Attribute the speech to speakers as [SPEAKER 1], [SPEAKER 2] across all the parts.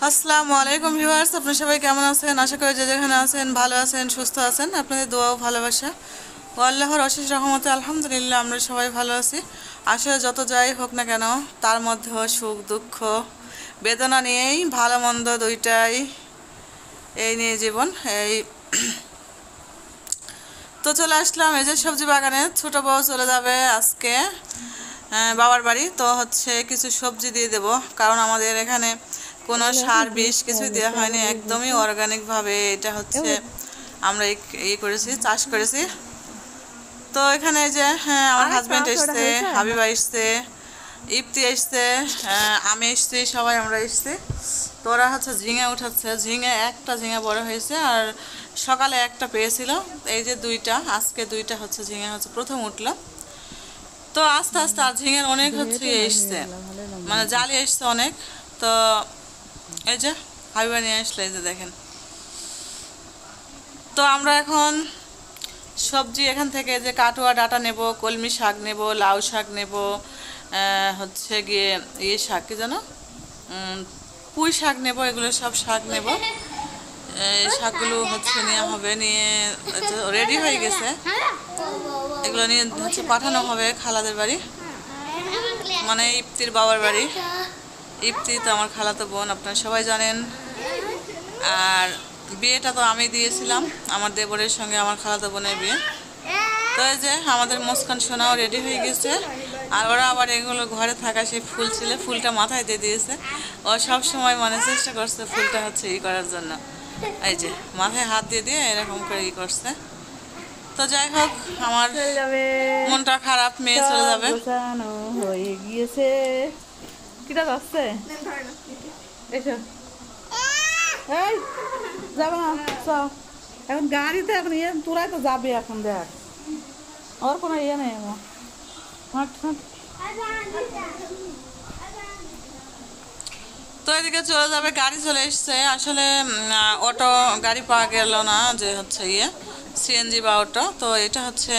[SPEAKER 1] আসসালামু আলাইকুম ভিউয়ার্স, আপনারা সবাই কেমন আছেন? আশা করি যে যেখানে আছেন ভালো আছেন, সুস্থ আছেন। আপনাদের দোয়া ও ভালোবাসা ও আল্লাহর অশেষ রহমতে আলহামদুলিল্লাহ আমরা সবাই ভালো আছি। আসলে যত যাই হোক না কেন, তার মধ্যেও সুখ দুঃখ বেদনা নিয়েই, ভালো মন্দ দুইটাই, এই নিয়ে জীবন। এই তো চলে আসলাম এই যে সবজি বাগানে। ছোট বউ চলে যাবে আজকে বাবার বাড়ি, তো হচ্ছে কিছু সবজি দিয়ে দেব, কারণ আমাদের এখানে কোনো সার বিষ কিছুই দেওয়া হয়নি, একদমই অর্গানিকভাবে এটা হচ্ছে আমরা করেছি, চাষ করেছি। তো এখানে যে আমার হাজব্যান্ড এসছে, হাবিবা এসছে, ইপ্তি এসছে, আমি এসছি, সবাই আমরা এসছি। তো ওরা হচ্ছে ঝিঙে উঠাচ্ছে। একটা ঝিঙে বড় হয়েছে, আর সকালে একটা পেয়েছিল, এই যে দুইটা, আজকে দুইটা হচ্ছে ঝিঙে হচ্ছে প্রথম উঠলো। তো আস্তে আস্তে আর ঝিঙের অনেক হচ্ছে এসছে, মানে জালি এসছে অনেক। তো এই যে হাবিবা নিয়ে আসলে, এই যে দেখেন। তো আমরা এখন সবজি এখান থেকে যে কাটুয়া ডাটা নেব, কলমি শাক নেব, লাউ শাক নেব, হচ্ছে গিয়ে শাক কি যেন, পুঁই শাক নেব, এগুলো সব শাক নেব। এই শাকগুলো হচ্ছে নেওয়া হবে, নিয়ে রেডি হয়ে গেছে, এগুলো নিয়ে হচ্ছে পাঠানো হবে খালাদের বাড়ি, মানে ইপ্তির বাবার বাড়ি। ইপ্তি তো আমার খালাতো বোন, আপনারা সবাই জানেন। আর বিয়েটা তো আমি দিয়েছিলাম, আমার দেবরের সঙ্গে আমার খালাতো বোনের বিয়ে। তো এই যে আমাদের মুস্কান সোনাও রেডি হয়ে গেছে, আর ওরা আবার এগুলো ঘরে থাকা সেই ফুল ছিল, ফুলটা মাথায় দিয়ে দিয়েছে। ও সব সময় মানে চেষ্টা করছে ফুলটা হচ্ছে করার জন্য, এই যে মাথায় হাত দিয়ে দিয়ে এরকম করে করছে। তো যাই হোক, আমার মনটা খারাপ, মেয়ে চলে যাবে।
[SPEAKER 2] হয়ে গিয়েছে, কিটা যাচ্ছে, এসো, এই যাবে না, এখন গাড়িতে এখন তোরাই তো যাবে, এখন দেখ ওর কোনো নেই আমার। হাঁট হাঁট।
[SPEAKER 1] তো এদিকে চলে যাবে, গাড়ি চলে এসছে। আসলে অটো গাড়ি পাওয়া গেল না, যে হচ্ছে সিএনজি বা অটো। তো এটা হচ্ছে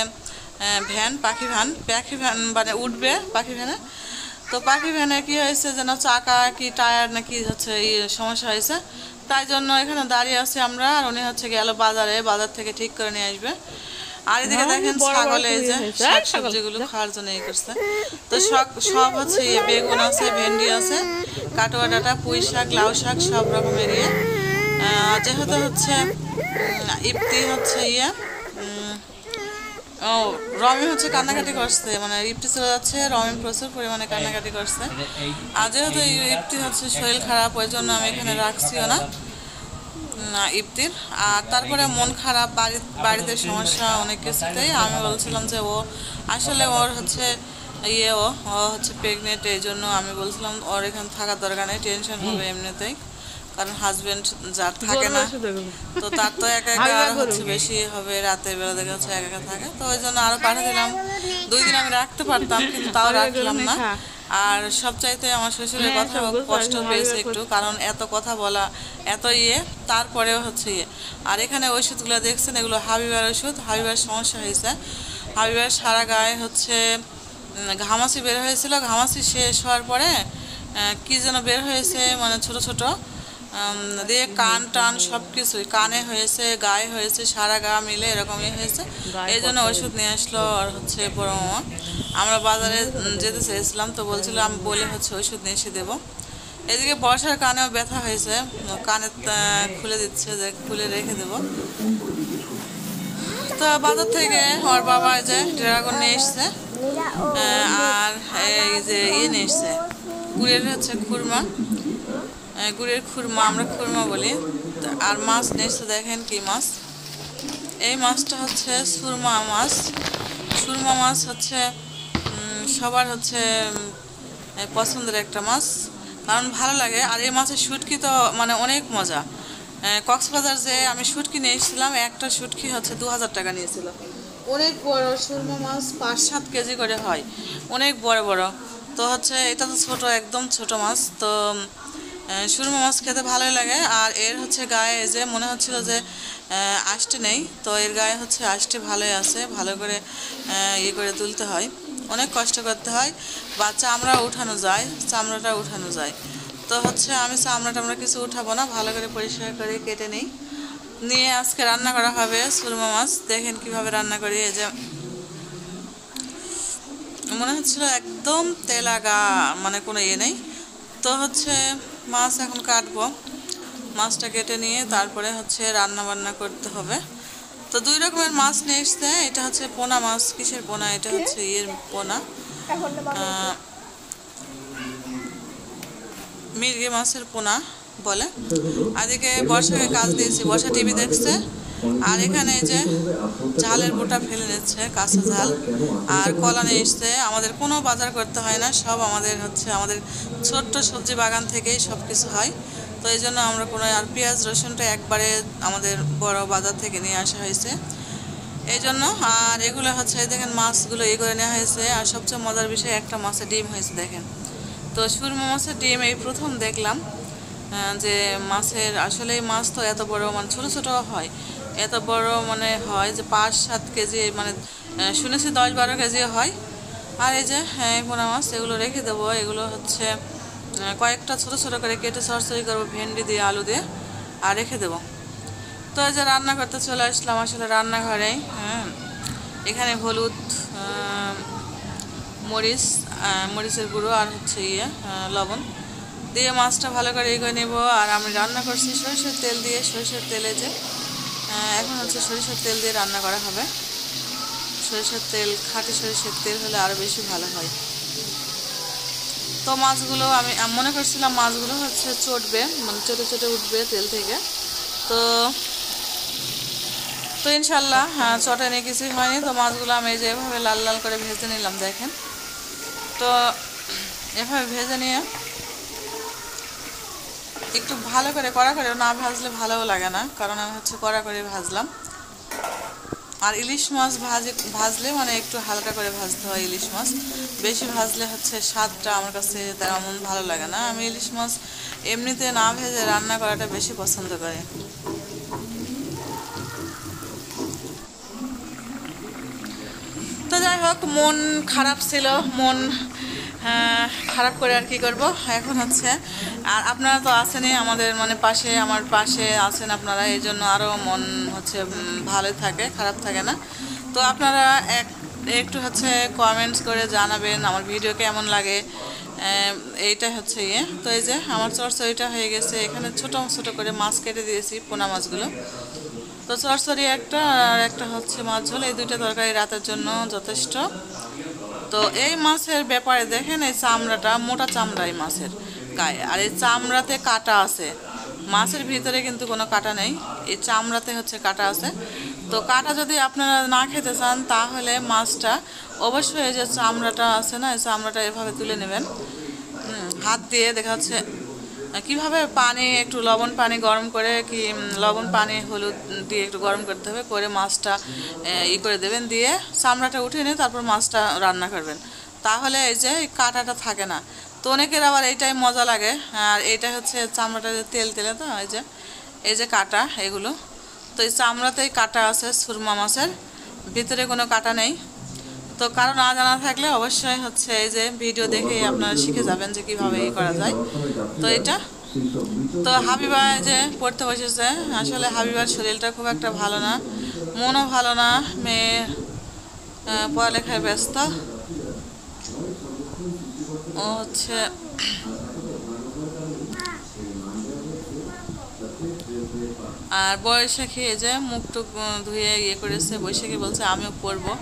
[SPEAKER 1] ভ্যান, পাখি ভ্যান মানে উঠবে পাখি ভ্যানে। তো পাখি ভ্যানে কি হয়েছে যেন, চাকা কি টায়ার নাকি হচ্ছে সমস্যা হয়েছে, তাই জন্য এখানে দাঁড়িয়ে আছি আমরা। আর উনি হচ্ছে গেল বাজার থেকে ঠিক করে নিয়ে আসবে। আর এদিকে দেখেন ছাগলে এই যে শাক সবজিগুলো খাওয়ার জন্য করছে। তো সব হচ্ছে বেগুন আছে, ভেন্ডি আছে, কাটোয়া ডাটা, পুঁই শাক, লাউ শাক, সব রকমের যেহেতু হচ্ছে ইপ্তি হচ্ছে ও রমি হচ্ছে কান্নাকাটি করছে, মানে ইপ্তি চলে যাচ্ছে, রমি প্রচুর পরিমাণে কান্নাকাটি করছে। আর যেহেতু ইপ্তি হচ্ছে শরীর খারাপ, ওই জন্য আমি এখানে রাখছিও না ইপ্তির। আর তারপরে মন খারাপ, বাড়িতে সমস্যা অনেক কিছুতেই আমি বলছিলাম যে ও আসলে ওর হচ্ছে ও হচ্ছে প্রেগনেন্ট, এই জন্য আমি বলছিলাম ওর এখানে থাকার দরকার নেই, টেনশন হবে এমনিতেই, কারণ হাজবেন্ড যার থাকে না, তো তার তো একা একা আর হচ্ছে বেশি হবে, রাতের বেলা দেখা যাচ্ছে একা একা থাকে। তো ওই জন্য আরও পাঠিয়ে দিলাম, 2 দিন আমি রাখতে পারতাম, কিন্তু তাও রাখলাম না। আর সবচাইতে আমার শ্বশুরের কথা কষ্ট পেয়েছে একটু, কারণ এত কথা বলা, এত তারপরেও হচ্ছে আর এখানে ওষুধগুলো দেখছেন, এগুলো হাবিবার ওষুধ। হাবিবার সমস্যা হয়েছে, হাবিবার সারা গায়ে হচ্ছে ঘামাচি বের হয়েছিল, ঘামাচি শেষ হওয়ার পরে কি যেন বের হয়েছে, মানে ছোট ছোট দিয়ে কান টান সব কিছুই, কানে হয়েছে, গায়ে হয়েছে, সারা গা মিলে এরকমই হয়েছে। এই জন্য ওষুধ নিয়ে আসলো আর হচ্ছে বড় মামা। আমরা বাজারে যেতে চেয়েছিলাম, তো বলছিলাম বলে হচ্ছে ওষুধ নিয়ে এসে দেবো। এদিকে বর্ষার কানেও ব্যথা হয়েছে, কানে খুলে দিচ্ছে যে খুলে রেখে দেবো। তো বাজার থেকে ওর বাবা যে ড্রাগন নিয়ে এসছে, আর এই যে নিয়ে এসছে গুড়ের হচ্ছে খুরমা, গুড়ের খুরমা, আমরা খুরমা বলি। আর মাছ নিয়ে এসছে, দেখেন কি মাছ, এই মাছটা হচ্ছে সুরমা মাছ। সুরমা মাছ হচ্ছে সবার হচ্ছে পছন্দের একটা মাছ, কারণ ভালো লাগে। আর এই মাছের শুটকি তো মানে অনেক মজা। কক্সবাজার যে আমি শুটকি নিয়ে এসেছিলাম, একটা শুটকি হচ্ছে 2000 টাকা নিয়েছিল। অনেক বড় সুরমা মাছ, 5-7 কেজি করে হয়, অনেক বড় বড়। তো হচ্ছে এটা তো ছোট, একদম ছোট মাছ। তো সুরমা মাছ খেতে ভালোই লাগে। আর এর হচ্ছে গায়ে যে মনে হচ্ছিল যে আঁশটি নেই, তো এর গায়ে হচ্ছে আঁশটি ভালোই আছে, ভালো করে করে তুলতে হয়, অনেক কষ্ট করতে হয়, বা চামড়া উঠানো যায়, চামড়াটা উঠানো যায়। তো হচ্ছে আমি চামড়া কিছু উঠাবো না, ভালো করে পরিষ্কার করে কেটে নিয়ে আজকে রান্না করা হবে সুরমা মাছ। দেখেন কিভাবে রান্না করি। এই যে মনে হচ্ছিল একদম তেলাগা, মানে কোনো ইয়ে নেই। তো হচ্ছে মাছ এখন কাটবো, মাছটা কেটে নিয়ে তারপরে হচ্ছে রান্না বান্না করতে হবে। তো 2 রকমের মাছ নিয়ে এসছে। এটা হচ্ছে পোনা মাছ। কিসের পোনা? এটা হচ্ছে ইয়ের পোনা, মির্গে মাছের পোনা বলে। আজকে বর্ষাকে কাজ দিয়েছি, বর্ষা টিভি দেখছে। আর এখানে এই যে ঝালের বোটা ফেলে নিচ্ছে, কাঁচা ঝাল। আর কলা নিয়ে এসছে। আমাদের কোনো বাজার করতে হয় না, সব আমাদের ছোট্ট সবজি বাগান থেকেই সব কিছু হয়। তো এই জন্য আমরা কোনো, আর পেঁয়াজ রসুনটা একবারে আমাদের বড় বাজার থেকে নিয়ে আসা হয়েছে এই জন্য। আর এগুলো হচ্ছে দেখেন মাছগুলো করে নেওয়া হয়েছে। আর সবচেয়ে মজার বিষয়, একটা মাছের ডিম হয়েছে দেখেন। তো সুরমা মাছের ডিম এই প্রথম দেখলাম, যে মাছের আসলে মাছ তো এত বড়, মানে ছোট ছোট হয়, এত বড় মানে হয় যে 5-7 কেজি, মানে শুনেছি 10-12 কেজি হয়। আর এই যে পোনা মাছ, এগুলো রেখে দেবো। এগুলো হচ্ছে কয়েকটা ছোট ছোট করে কেটে চচ্চড়ি করবো ভেন্ডি দিয়ে, আলু দিয়ে, আর রেখে দেবো। তো এই যে রান্না করতে চলে আসলাম আসলে রান্নাঘরেই। এখানে হলুদ, মরিচের গুঁড়ো আর হচ্ছে লবণ দিয়ে মাছটা ভালো করে করে নেব। আর আমি রান্না করছি সরিষার তেল দিয়ে। সরিষার তেলে যে এখন হচ্ছে সরিষার তেল দিয়ে রান্না করা হবে। সরিষার তেল, খাঁটি সরিষার তেল হলে আরও বেশি ভালো হয়। তো মাছগুলো আমি মনে করছিলাম মাছগুলো হচ্ছে চটবে, মানে চটে চটে উঠবে তেল থেকে। তো ইনশাল্লাহ চটে নিয়ে কিছুই হয়নি। তো মাছগুলো আমি যে এভাবে লাল লাল করে ভেজে নিলাম দেখেন। তো এভাবে ভেজে নিয়ে একটু ভালো করে, কড়া করে না ভাজলে ভালোও লাগে না, কারণ আমি হচ্ছে কড়া করে ভাজলাম। আর ইলিশ মাছ ভাজলে মানে একটু হালকা করে ভাজতে হয়। ইলিশ মাছ বেশি ভাজলে হচ্ছে স্বাদটা আমার কাছে তেমন ভালো লাগে না। আমি ইলিশ মাছ এমনিতে না ভেজে রান্না করাটা বেশি পছন্দ করি। তো যাই হোক, মন খারাপ ছিল, মন খারাপ করে আর কি করব। এখন হচ্ছে, আর আপনারা তো আছেনই আমাদের, মানে আমার পাশে আছেন আপনারা, এই জন্য আরও মন হচ্ছে ভালোই থাকে, খারাপ থাকে না। তো আপনারা একটু হচ্ছে কমেন্টস করে জানাবেন আমার ভিডিও কেমন লাগে। এইটা হচ্ছে তো এই যে আমার চচ্চড়িটা হয়ে গেছে। এখানে ছোট ছোট করে মাছ কেটে দিয়েছি, পোনা মাছগুলো। তো চচ্চড়ি একটা, আর একটা হচ্ছে মাছ ঝোল, এই 2টা তরকারি রাতের জন্য যথেষ্ট। তো এই মাছের ব্যাপারে দেখেন, এই চামড়াটা মোটা চামড়া এই মাছের গায়ে, আর এই চামড়াতে কাটা আছে। মাছের ভিতরে কিন্তু কোনো কাটা নেই, এই চামড়াতে হচ্ছে কাটা আছে। তো কাটা যদি আপনারা না খেতে চান, তাহলে মাছটা অবশ্যই এই যে চামড়াটা আছে না, এই চামড়াটা এভাবে তুলে নেবেন হাত দিয়ে। দেখা যাচ্ছে কীভাবে পানি, একটু লবণ পানি গরম করে, লবণ পানি হলুদ দিয়ে একটু গরম করতে হবে, করে মাছটা করে দেবেন, দিয়ে চামড়াটা উঠিয়ে নিয়ে তারপর মাছটা রান্না করবেন। তাহলে এই যে কাঁটাটা থাকে না। তো অনেকের আবার এইটাই মজা লাগে। আর এইটা হচ্ছে চামড়াটা তেল তেলে, তো এই যে কাঁটা এগুলো, তো এই চামড়াতেই কাঁটা আছে সুরমা মাছের, ভিতরে কোনো কাঁটা নেই। তো কারো না জানা থাকলে অবশ্যই হচ্ছে এই যে ভিডিও দেখে আপনারা শিখে যাবেন যে কীভাবে করা যায়। তো এটা তো হাবিবা যে পড়তে বসেছে, আসলে হাবিবার শরীরটা খুব একটা ভালো না, মনও ভালো না, মেয়ে পড়ালেখায় ব্যস্ত। ও হচ্ছে আর বৈশাখী যে মুখ টুক ধুয়ে করেছে, বৈশাখী বলছে আমিও পড়বো।